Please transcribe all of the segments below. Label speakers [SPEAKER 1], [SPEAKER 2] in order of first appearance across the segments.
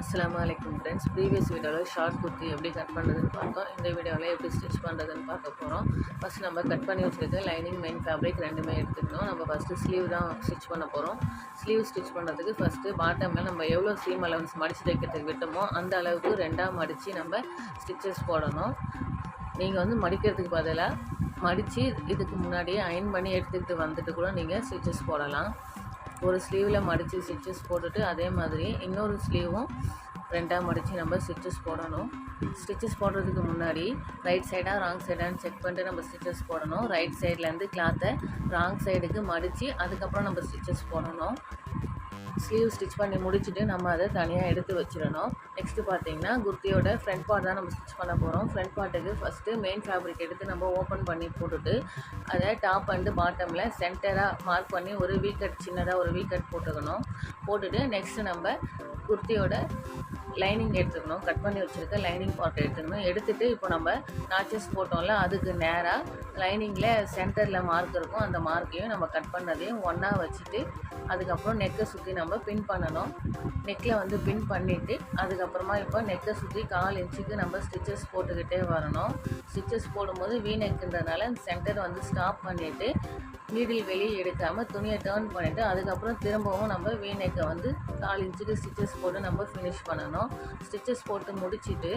[SPEAKER 1] Assalamualaikum friends. Previous வீடியோவில் short kurti எப்படி cut பண்ணுறதுன்னு பார்த்தோம். இந்த வீடியோவில் எப்படி ஸ்டிச் பண்ணுறதுன்னு பார்க்க போகிறோம். ஃபஸ்ட் நம்ம கட் பண்ணி வச்சுருக்க லைனிங் மெயின் ஃபேப்ரிக் ரெண்டுமே எடுத்துக்கணும். நம்ம ஃபஸ்ட்டு ஸ்லீவ் தான் ஸ்டிச் பண்ண போகிறோம். ஸ்லீவ் ஸ்டிச் பண்ணுறதுக்கு ஃபஸ்ட்டு பாட்டமில் நம்ம எவ்வளோ சீம் அலவன்ஸ் மடித்து தைக்கிறதுக்கு விட்டோமோ அந்த அளவுக்கு ரெண்டாக மடித்து நம்ம ஸ்டிச்சஸ் போடணும். நீங்கள் மடிக்கிறதுக்கு பதிலாக மடித்து இதுக்கு முன்னாடியே அயன் பண்ணி எடுத்துக்கிட்டு வந்துட்டு கூட நீங்கள் ஸ்டிச்சஸ் போடலாம். ஒரு ஸ்லீவில் மடித்து ஸ்டிச்சஸ் போட்டுட்டு அதே மாதிரி இன்னொரு ஸ்லீவும் ரெண்டாக மடித்து நம்ம ஸ்டிச்சஸ் போடணும். ஸ்டிச்சஸ் போடுறதுக்கு முன்னாடி ரைட் சைடாக ராங் சைடான்னு செக் பண்ணிட்டு நம்ம ஸ்டிச்சஸ் போடணும். ரைட் சைட்லேருந்து கிளாத்தை ராங் சைடுக்கு மடித்து அதுக்கப்புறம் நம்ம ஸ்டிச்சஸ் போடணும். ஸ்லீவ் ஸ்டிச் பண்ணி முடிச்சுட்டு நம்ம அதை தனியாக எடுத்து வச்சிடணும். நெக்ஸ்ட்டு பார்த்தீங்கன்னா குர்த்தியோட ஃப்ரண்ட் பார்ட் தான் நம்ம ஸ்டிச் பண்ண போகிறோம். ஃப்ரண்ட் பார்ட்டுக்கு ஃபஸ்ட்டு மெயின் ஃபேப்ரிக் எடுத்து நம்ம ஓப்பன் பண்ணி போட்டுட்டு அதை டாப் அண்டு பாட்டமில் சென்டராக மார்க் பண்ணி ஒரு வீக்கட் சின்னதாக ஒரு வீக்கட் போட்டுக்கணும். போட்டுட்டு நெக்ஸ்ட்டு நம்ம குர்த்தியோட லைனிங் எடுத்துக்கணும். கட் பண்ணி வச்சுருக்க லைனிங் பார்ட் எடுத்துக்கணும். எடுத்துகிட்டு இப்போ நம்ம நாச்சஸ் போட்டோம்ல அதுக்கு நேராக லைனிங்கில் சென்டரில் மார்க் இருக்கும். அந்த மார்க்கையும் நம்ம கட் பண்ணதையும் ஒன்றா வச்சுட்டு அதுக்கப்புறம் நெக்கை சுற்றி நம்ம பின் பண்ணணும். நெக்கில் பின் பண்ணிவிட்டு அதுக்கப்புறமா இப்போ நெக்கை சுற்றி 1/4 இன்ச்சுக்கு நம்ம ஸ்டிச்சஸ் போட்டுக்கிட்டே வரணும். ஸ்டிச்சஸ் போடும்போது வீ நெக்குன்றதுனால சென்டர் ஸ்டாப் பண்ணிவிட்டு நீடில் வெளியே எடுக்காமல் துணியை டேர்ன் பண்ணிவிட்டு அதுக்கப்புறம் திரும்பவும் நம்ம வீ நெக்கை 1/4 இன்ச்சுக்கு ஸ்டிச்சஸ் போட்டு நம்ம ஃபினிஷ் பண்ணணும். ஸ்டிச்சஸ் போட்டு முடிச்சுட்டு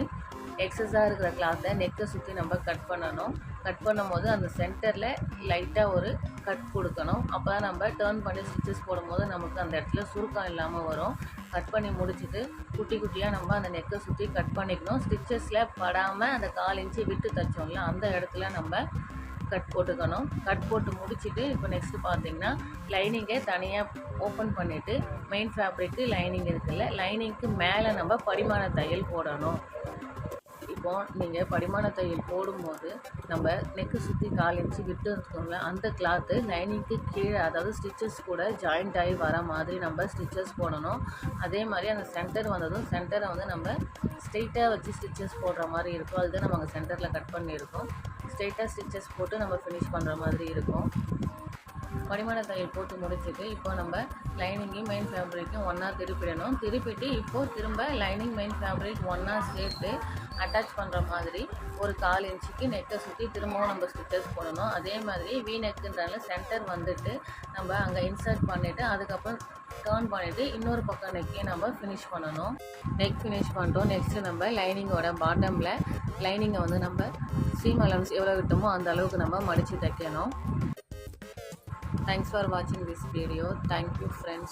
[SPEAKER 1] எக்ஸஸாக இருக்கிற கிளாத்தை நெக்கை சுற்றி நம்ம கட் பண்ணணும். கட் பண்ணும்போது அந்த சென்டரில் லைட்டாக ஒரு கட் கொடுக்கணும். அப்போ தான் நம்ம டேர்ன் பண்ணி ஸ்டிச்சஸ் போடும்போது நமக்கு அந்த இடத்துல சுருக்கம் இல்லாமல் வரும். கட் பண்ணி முடிச்சுட்டு குட்டி குட்டியாக நம்ம அந்த நெக்கை சுற்றி கட் பண்ணிக்கணும். ஸ்டிச்சஸில் படாமல் அந்த 1/4 இன்ச்சு விட்டு தைச்சோம்ல அந்த இடத்துல நம்ம கட் போட்டுக்கணும். கட் போட்டு முடிச்சுட்டு இப்போ நெக்ஸ்ட்டு பார்த்தீங்கன்னா லைனிங்கை தனியாக ஓப்பன் பண்ணிவிட்டு மெயின் ஃபேப்ரிக்கு லைனிங் இருக்குல்ல லைனிங்க்கு மேலே நம்ம படிமான தையல் போடணும். இப்போது நீங்கள் படிமான தையல் போடும்போது நம்ம நெக்கு சுற்றி 1/4 இன்ச்சு விட்டு இருக்கோம்ல அந்த கிளாத்து லைனிங்க்கு கீழே அதாவது ஸ்டிச்சஸ் கூட ஜாயிண்ட் ஆகி வர மாதிரி நம்ம ஸ்டிச்சஸ் போடணும். அதே மாதிரி அந்த சென்டர் வந்ததும் சென்டரை நம்ம ஸ்ட்ரெயிட்டாக வச்சு ஸ்டிச்சஸ் போடுற மாதிரி இருக்கும். அதுதான் நம்ம அங்கே சென்டரில் கட் பண்ணியிருக்கோம். ஸ்ட்ரெயிட்டாக ஸ்டிச்சஸ் போட்டு நம்ம ஃபினிஷ் பண்ணுற மாதிரி இருக்கும். படிமான தையல் போட்டு முடிச்சுட்டு இப்போ நம்ம லைனிங்கையும் மெயின் ஃபேப்ரிக்கும் ஒன்றா திருப்பிடணும். திருப்பிட்டு இப்போது திரும்ப லைனிங் மெயின் ஃபேப்ரிக் ஒன்றா சேர்த்து அட்டாச் பண்ணுற மாதிரி ஒரு 1/4 இன்ச்சுக்கு நெக்கை சுற்றி திரும்பவும் நம்ம ஸ்டிச்சஸ் போடணும். அதே மாதிரி வீ நெக்குன்றனால சென்டர் நம்ம அங்கே இன்சர்ட் பண்ணிவிட்டு அதுக்கப்புறம் டர்ன் பண்ணிவிட்டு இன்னொரு பக்கம் நெக்கையும் நம்ம ஃபினிஷ் பண்ணணும். நெக் ஃபினிஷ் பண்ணிட்டோம். நெக்ஸ்ட்டு நம்ம லைனிங்கோட பாட்டமில் லைனிங்கை நம்ம சீம் அலவன்ஸ் எவ்வளோ விட்டோமோ அந்த அளவுக்கு நம்ம மடித்து தைக்கணும். Thanks for watching this video. Thank you friends.